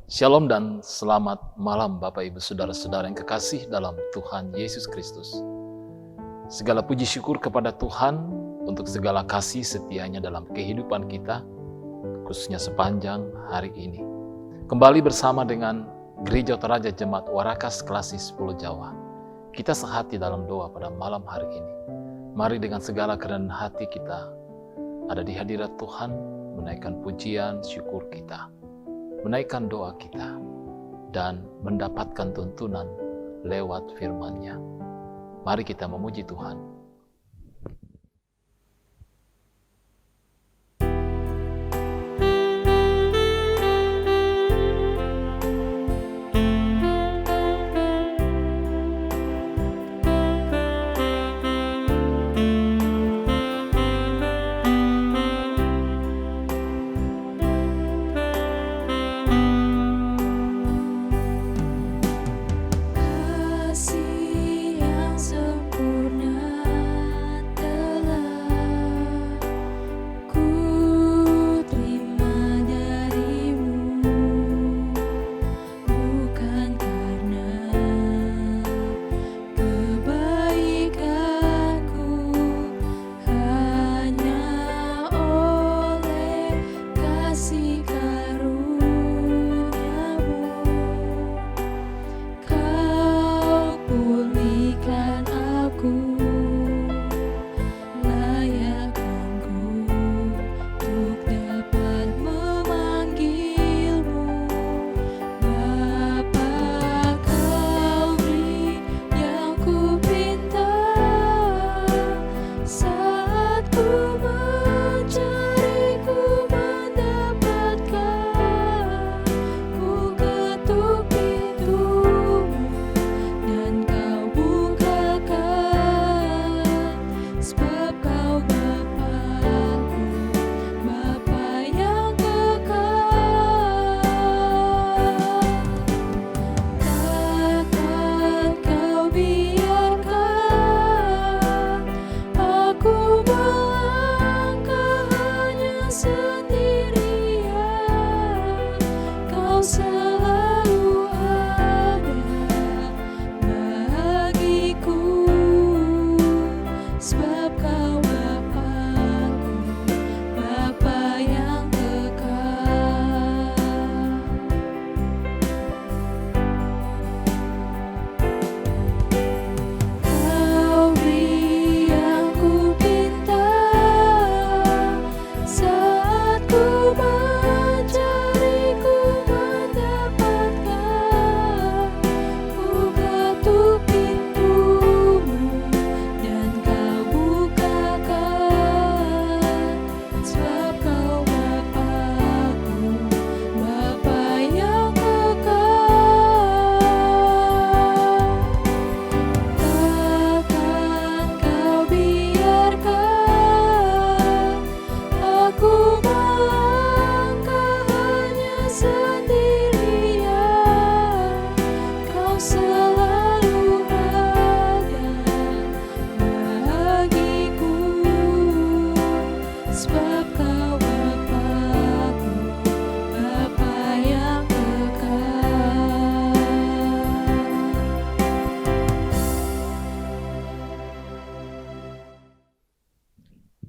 Shalom dan selamat malam Bapak Ibu Saudara-saudara yang kekasih dalam Tuhan Yesus Kristus. Segala puji syukur kepada Tuhan untuk segala kasih setianya dalam kehidupan kita, khususnya sepanjang hari ini. Kembali bersama dengan Gereja Toraja Jemaat Warakas Klasis Pulau Jawa. Kita sehati dalam doa pada malam hari ini. Mari dengan segala kerendahan hati kita ada di hadirat Tuhan, menaikkan pujian syukur kita, menaikkan doa kita, dan mendapatkan tuntunan lewat firman-Nya. Mari kita memuji Tuhan.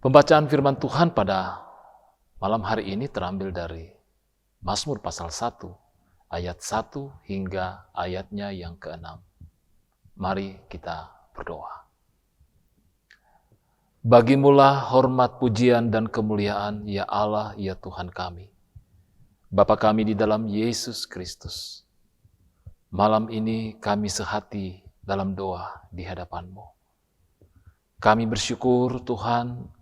Pembacaan firman Tuhan pada malam hari ini terambil dari Mazmur pasal 1, ayat 1 hingga ayatnya yang ke-6. Mari kita berdoa. Bagimulah hormat, pujian, dan kemuliaan, ya Allah, ya Tuhan kami. Bapa kami di dalam Yesus Kristus. Malam ini kami sehati dalam doa di hadapan-Mu. Kami bersyukur Tuhan,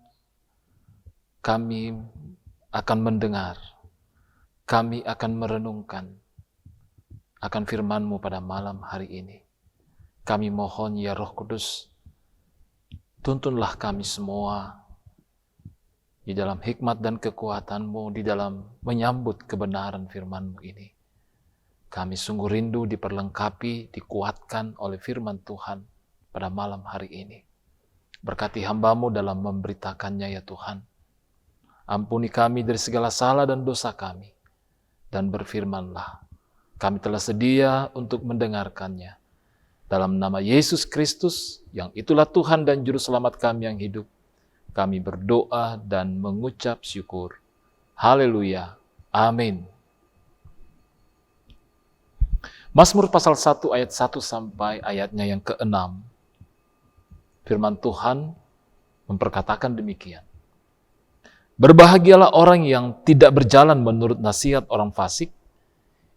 kami akan mendengar, kami akan merenungkan akan firman-Mu pada malam hari ini. Kami mohon ya Roh Kudus, tuntunlah kami semua di dalam hikmat dan kekuatan-Mu, di dalam menyambut kebenaran firman-Mu ini. Kami sungguh rindu diperlengkapi, dikuatkan oleh firman Tuhan pada malam hari ini. Berkati hamba-Mu dalam memberitakannya ya Tuhan. Ampuni kami dari segala salah dan dosa kami. Dan berfirmanlah, Kami telah sedia untuk mendengarkannya. Dalam nama Yesus Kristus, yang itulah Tuhan dan Juru Selamat kami yang hidup, kami berdoa dan mengucap syukur. Haleluya. Amin. Mazmur pasal 1 ayat 1 sampai ayatnya yang ke-6. Firman Tuhan memperkatakan demikian. Berbahagialah orang yang tidak berjalan menurut nasihat orang fasik,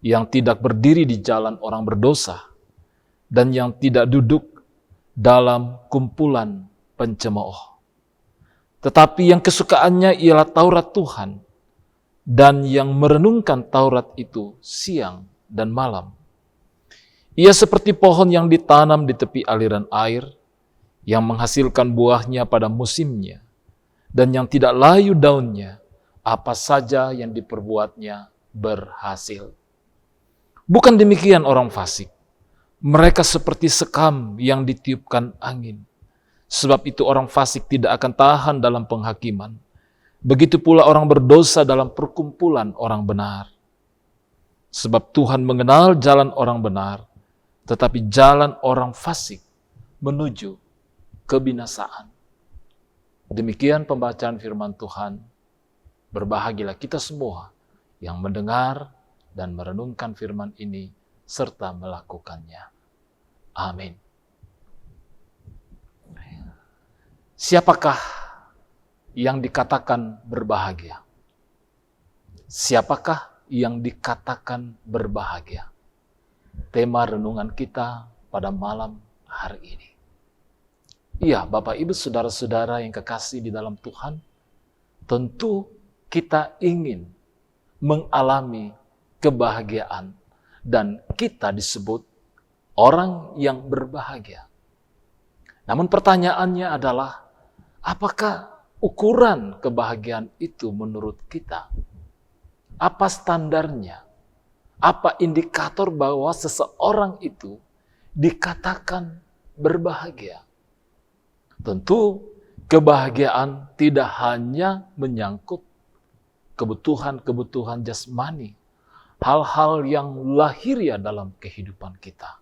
yang tidak berdiri di jalan orang berdosa, dan yang tidak duduk dalam kumpulan pencemooh. Tetapi yang kesukaannya ialah Taurat Tuhan, dan yang merenungkan Taurat itu siang dan malam. Ia seperti pohon yang ditanam di tepi aliran air, yang menghasilkan buahnya pada musimnya, dan yang tidak layu daunnya, apa saja yang diperbuatnya berhasil. Bukan demikian orang fasik. Mereka seperti sekam yang ditiupkan angin. Sebab itu orang fasik tidak akan tahan dalam penghakiman. Begitu pula orang berdosa dalam perkumpulan orang benar. Sebab Tuhan mengenal jalan orang benar, tetapi jalan orang fasik menuju kebinasaan. Demikian pembacaan firman Tuhan. Berbahagialah kita semua yang mendengar dan merenungkan firman ini serta melakukannya. Amin. Siapakah yang dikatakan berbahagia? Siapakah yang dikatakan berbahagia? Tema renungan kita pada malam hari ini. Iya, Bapak Ibu Saudara-saudara yang kekasih di dalam Tuhan, tentu kita ingin mengalami kebahagiaan dan kita disebut orang yang berbahagia. Namun pertanyaannya adalah, apakah ukuran kebahagiaan itu menurut kita? Apa standarnya? Apa indikator bahwa seseorang itu dikatakan berbahagia? Tentu kebahagiaan tidak hanya menyangkut kebutuhan-kebutuhan jasmani, hal-hal yang lahiriah dalam kehidupan kita.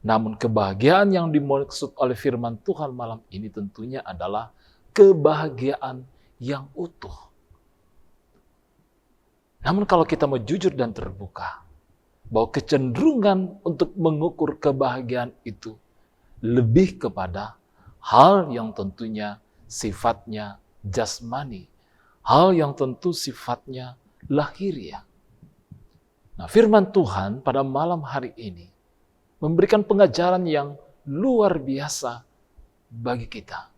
Namun kebahagiaan yang dimaksud oleh firman Tuhan malam ini tentunya adalah kebahagiaan yang utuh. Namun kalau kita mau jujur dan terbuka, bahwa kecenderungan untuk mengukur kebahagiaan itu lebih kepada hal yang tentunya sifatnya jasmani, hal yang tentu sifatnya lahiriah. Nah, firman Tuhan pada malam hari ini memberikan pengajaran yang luar biasa bagi kita.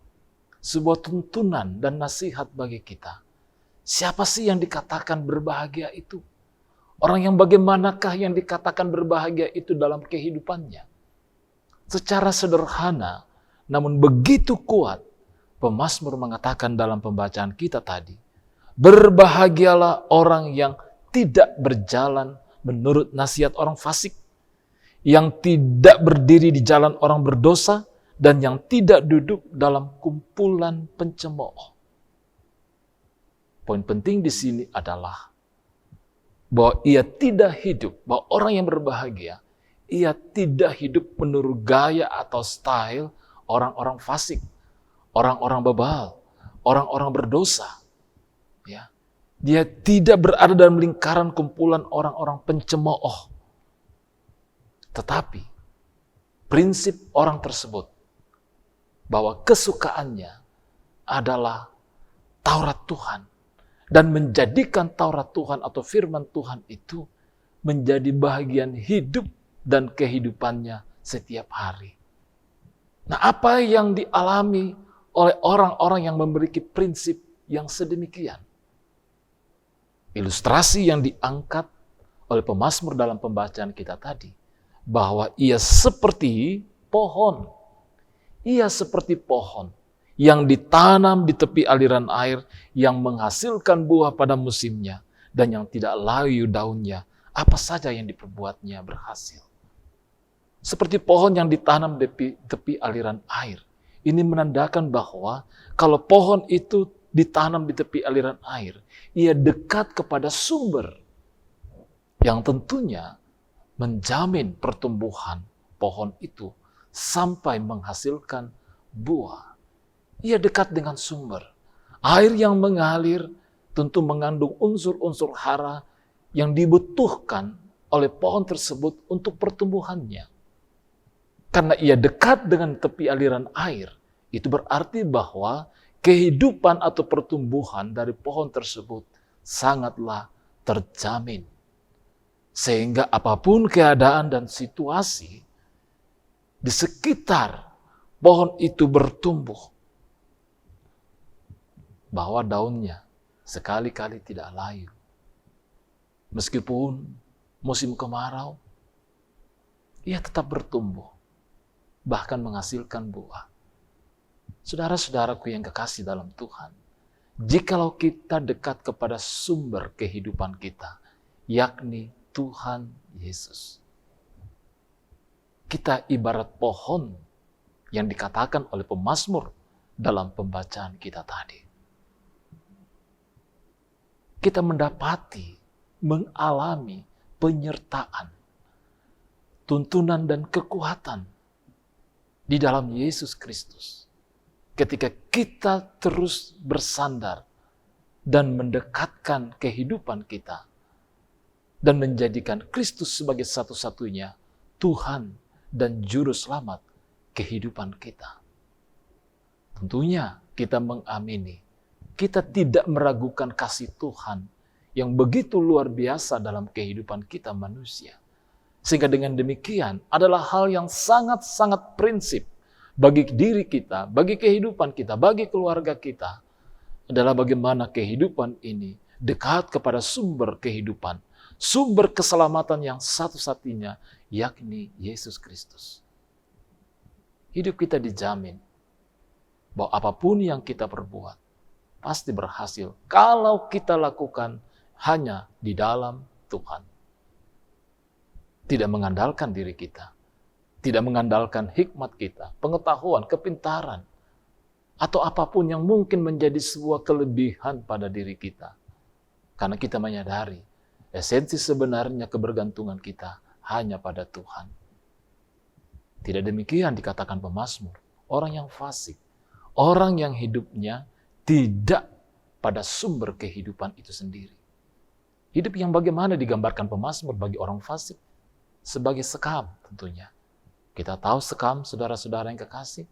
Sebuah tuntunan dan nasihat bagi kita. Siapa sih yang dikatakan berbahagia itu? Orang yang bagaimanakah yang dikatakan berbahagia itu dalam kehidupannya? Secara sederhana, namun begitu kuat, pemazmur mengatakan dalam pembacaan kita tadi, berbahagialah orang yang tidak berjalan menurut nasihat orang fasik, yang tidak berdiri di jalan orang berdosa, dan yang tidak duduk dalam kumpulan pencemooh. Poin penting di sini adalah bahwa ia tidak hidup, bahwa orang yang berbahagia, ia tidak hidup menurut gaya atau style orang-orang fasik, orang-orang bebal, orang-orang berdosa. Ya. Dia tidak berada dalam lingkaran kumpulan orang-orang pencemooh. Tetapi prinsip orang tersebut bahwa kesukaannya adalah Taurat Tuhan dan menjadikan Taurat Tuhan atau firman Tuhan itu menjadi bahagian hidup dan kehidupannya setiap hari. Nah, apa yang dialami oleh orang-orang yang memiliki prinsip yang sedemikian? Ilustrasi yang diangkat oleh pemazmur dalam pembacaan kita tadi, bahwa ia seperti pohon. Ia seperti pohon yang ditanam di tepi aliran air, yang menghasilkan buah pada musimnya, dan yang tidak layu daunnya, apa saja yang diperbuatnya berhasil. Seperti pohon yang ditanam di tepi aliran air. Ini menandakan bahwa kalau pohon itu ditanam di tepi aliran air, ia dekat kepada sumber yang tentunya menjamin pertumbuhan pohon itu sampai menghasilkan buah. Ia dekat dengan sumber. Air yang mengalir tentu mengandung unsur-unsur hara yang dibutuhkan oleh pohon tersebut untuk pertumbuhannya. Karena ia dekat dengan tepi aliran air, itu berarti bahwa kehidupan atau pertumbuhan dari pohon tersebut sangatlah terjamin. Sehingga apapun keadaan dan situasi di sekitar pohon itu bertumbuh, bahwa daunnya sekali-kali tidak layu. Meskipun musim kemarau, ia tetap bertumbuh, bahkan menghasilkan buah. Saudara-saudaraku yang kekasih dalam Tuhan, jikalau kita dekat kepada sumber kehidupan kita, yakni Tuhan Yesus, kita ibarat pohon yang dikatakan oleh pemazmur dalam pembacaan kita tadi. Kita mendapati, mengalami penyertaan, tuntunan dan kekuatan di dalam Yesus Kristus. Ketika kita terus bersandar dan mendekatkan kehidupan kita dan menjadikan Kristus sebagai satu-satunya Tuhan dan Juru Selamat kehidupan kita. Tentunya kita mengamini, kita tidak meragukan kasih Tuhan yang begitu luar biasa dalam kehidupan kita manusia. Sehingga dengan demikian adalah hal yang sangat-sangat prinsip bagi diri kita, bagi kehidupan kita, bagi keluarga kita, adalah bagaimana kehidupan ini dekat kepada sumber kehidupan, sumber keselamatan yang satu-satunya, yakni Yesus Kristus. Hidup kita dijamin bahwa apapun yang kita perbuat pasti berhasil kalau kita lakukan hanya di dalam Tuhan. Tidak mengandalkan diri kita, tidak mengandalkan hikmat kita, pengetahuan, kepintaran, atau apapun yang mungkin menjadi sebuah kelebihan pada diri kita. Karena kita menyadari esensi sebenarnya kebergantungan kita hanya pada Tuhan. Tidak demikian dikatakan pemazmur, orang yang fasik, orang yang hidupnya tidak pada sumber kehidupan itu sendiri. Hidup yang bagaimana digambarkan pemazmur bagi orang fasik? Sebagai sekam tentunya. Kita tahu sekam, saudara-saudara yang kekasih,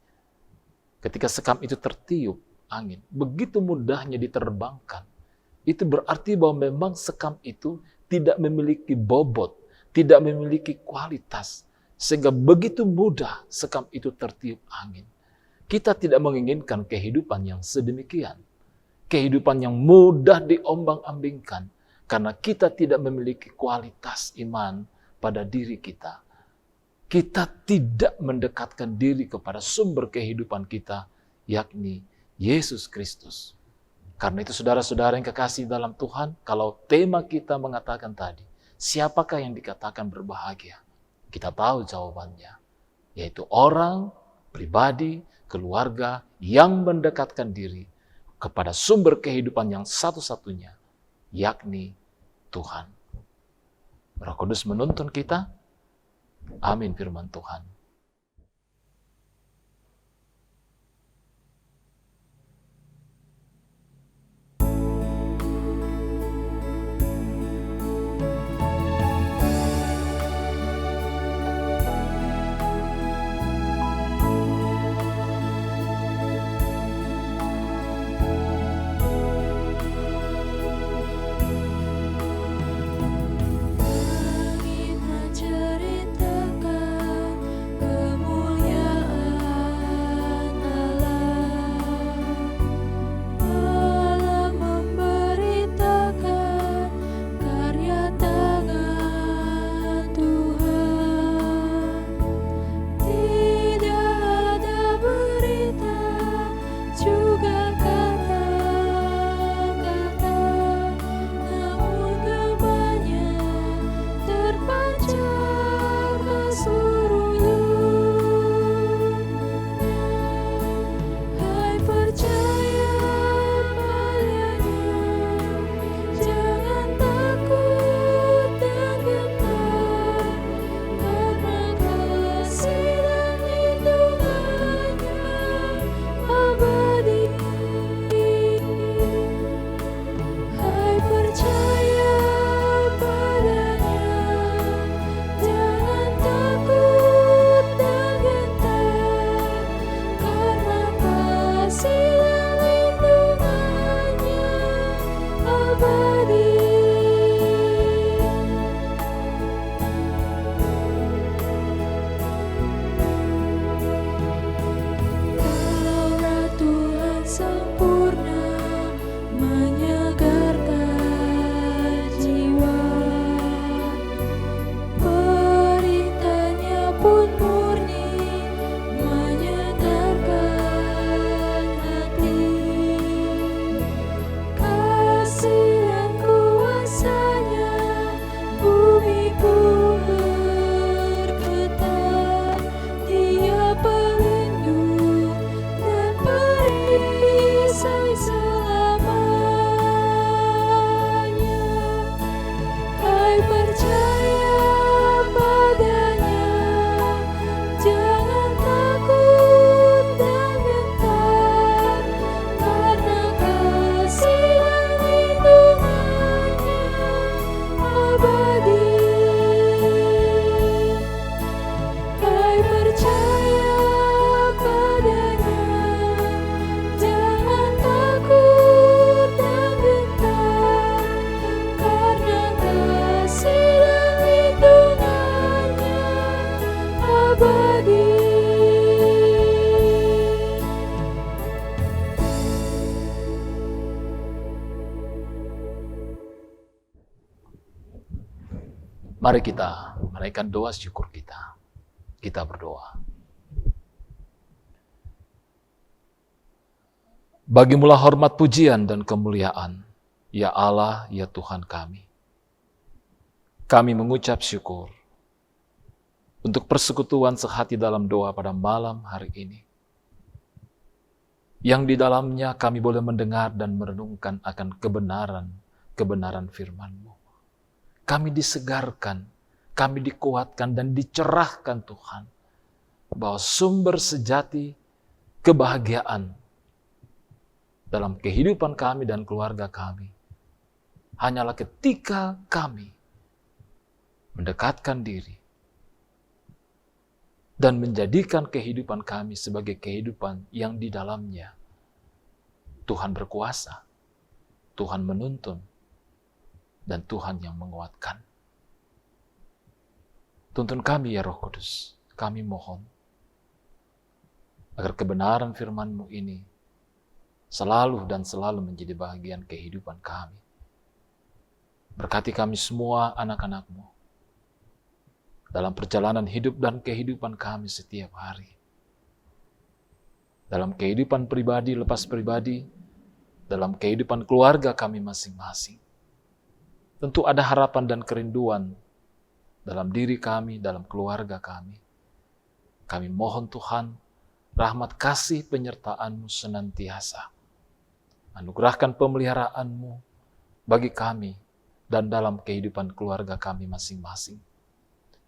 ketika sekam itu tertiup angin, begitu mudahnya diterbangkan. Itu berarti bahwa memang sekam itu tidak memiliki bobot, tidak memiliki kualitas, sehingga begitu mudah sekam itu tertiup angin. Kita tidak menginginkan kehidupan yang sedemikian. Kehidupan yang mudah diombang-ambingkan, karena kita tidak memiliki kualitas iman pada diri kita. Kita tidak mendekatkan diri kepada sumber kehidupan kita, yakni Yesus Kristus. Karena itu saudara-saudara yang kekasih dalam Tuhan, kalau tema kita mengatakan tadi, siapakah yang dikatakan berbahagia? Kita tahu jawabannya, yaitu orang, pribadi, keluarga yang mendekatkan diri kepada sumber kehidupan yang satu-satunya, yakni Tuhan. Roh Kudus menuntun kita. Amin firman Tuhan. Mari kita menaikkan doa syukur kita. Kita berdoa. Bagimulah hormat pujian dan kemuliaan, ya Allah, ya Tuhan kami. Kami mengucap syukur untuk persekutuan sehati dalam doa pada malam hari ini. Yang di dalamnya kami boleh mendengar dan merenungkan akan kebenaran firman-Mu. Kami disegarkan, kami dikuatkan dan dicerahkan Tuhan, bahwa sumber sejati kebahagiaan dalam kehidupan kami dan keluarga kami hanyalah ketika kami mendekatkan diri dan menjadikan kehidupan kami sebagai kehidupan yang di dalamnya Tuhan berkuasa, Tuhan menuntun, dan Tuhan yang menguatkan. Tuntun kami ya Roh Kudus, kami mohon agar kebenaran firman-Mu ini selalu dan selalu menjadi bagian kehidupan kami. Berkati kami semua anak-anak-Mu dalam perjalanan hidup dan kehidupan kami setiap hari. Dalam kehidupan pribadi lepas pribadi, dalam kehidupan keluarga kami masing-masing. Tentu ada harapan dan kerinduan dalam diri kami, dalam keluarga kami. Kami mohon Tuhan, rahmat kasih penyertaan-Mu senantiasa. Anugerahkan pemeliharaan-Mu bagi kami dan dalam kehidupan keluarga kami masing-masing.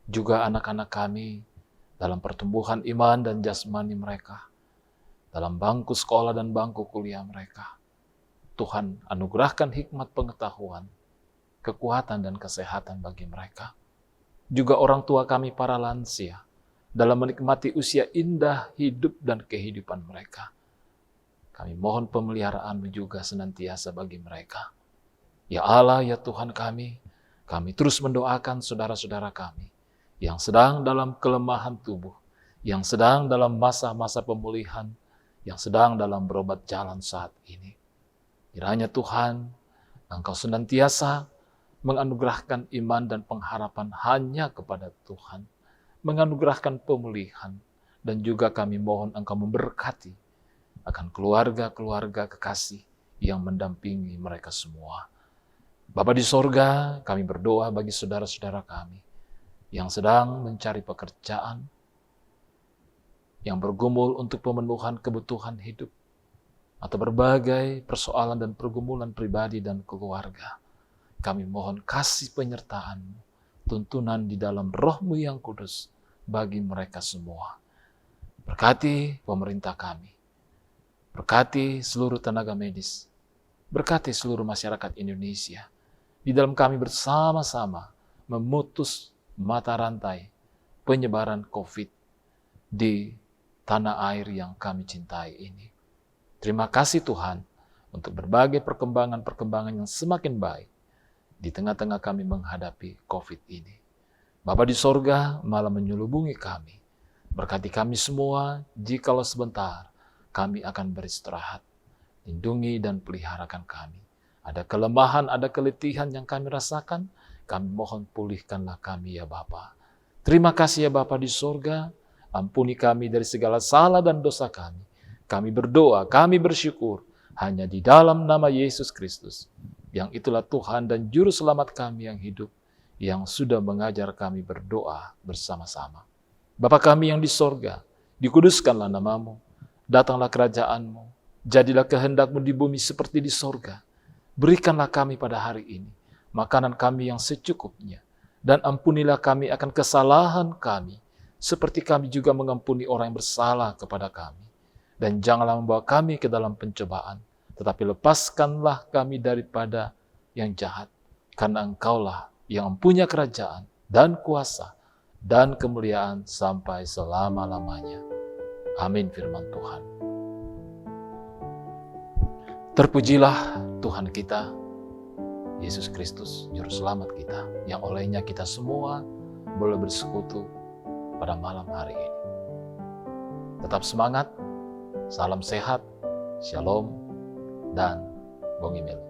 Juga anak-anak kami dalam pertumbuhan iman dan jasmani mereka, dalam bangku sekolah dan bangku kuliah mereka. Tuhan, anugerahkan hikmat pengetahuan, kekuatan dan kesehatan bagi mereka. Juga orang tua kami para lansia, dalam menikmati usia indah hidup dan kehidupan mereka. Kami mohon pemeliharaan-Mu juga senantiasa bagi mereka. Ya Allah, ya Tuhan kami terus mendoakan saudara-saudara kami yang sedang dalam kelemahan tubuh, yang sedang dalam masa-masa pemulihan, yang sedang dalam berobat jalan saat ini. Kiranya Tuhan, Engkau senantiasa menganugerahkan iman dan pengharapan hanya kepada Tuhan, menganugerahkan pemulihan, dan juga kami mohon Engkau memberkati akan keluarga-keluarga kekasih yang mendampingi mereka semua. Bapa di sorga, kami berdoa bagi saudara-saudara kami yang sedang mencari pekerjaan, yang bergumul untuk pemenuhan kebutuhan hidup, atau berbagai persoalan dan pergumulan pribadi dan keluarga. Kami mohon kasih penyertaan-Mu, tuntunan di dalam Roh-Mu yang kudus bagi mereka semua. Berkati pemerintah kami, berkati seluruh tenaga medis, berkati seluruh masyarakat Indonesia. Di dalam kami bersama-sama memutus mata rantai penyebaran COVID di tanah air yang kami cintai ini. Terima kasih Tuhan untuk berbagai perkembangan-perkembangan yang semakin baik di tengah-tengah kami menghadapi COVID ini. Bapa di sorga malah menyelubungi kami. Berkati kami semua, jikalau sebentar kami akan beristirahat. Lindungi dan peliharakan kami. Ada kelemahan, ada keletihan yang kami rasakan, kami mohon pulihkanlah kami ya Bapa. Terima kasih ya Bapa di sorga, ampuni kami dari segala salah dan dosa kami. Kami berdoa, kami bersyukur, hanya di dalam nama Yesus Kristus, yang itulah Tuhan dan Juru Selamat kami yang hidup, yang sudah mengajar kami berdoa bersama-sama. Bapa kami yang di sorga, dikuduskanlah nama-Mu, datanglah kerajaan-Mu, jadilah kehendak-Mu di bumi seperti di sorga. Berikanlah kami pada hari ini makanan kami yang secukupnya, dan ampunilah kami akan kesalahan kami, seperti kami juga mengampuni orang yang bersalah kepada kami. Dan janganlah membawa kami ke dalam pencobaan, tetapi lepaskanlah kami daripada yang jahat, karena Engkaulah yang mempunyai kerajaan dan kuasa dan kemuliaan sampai selama-lamanya. Amin firman Tuhan. Terpujilah Tuhan kita, Yesus Kristus, Juru Selamat kita, yang olehnya kita semua boleh bersekutu pada malam hari ini. Tetap semangat, salam sehat, shalom, dan Bongimel.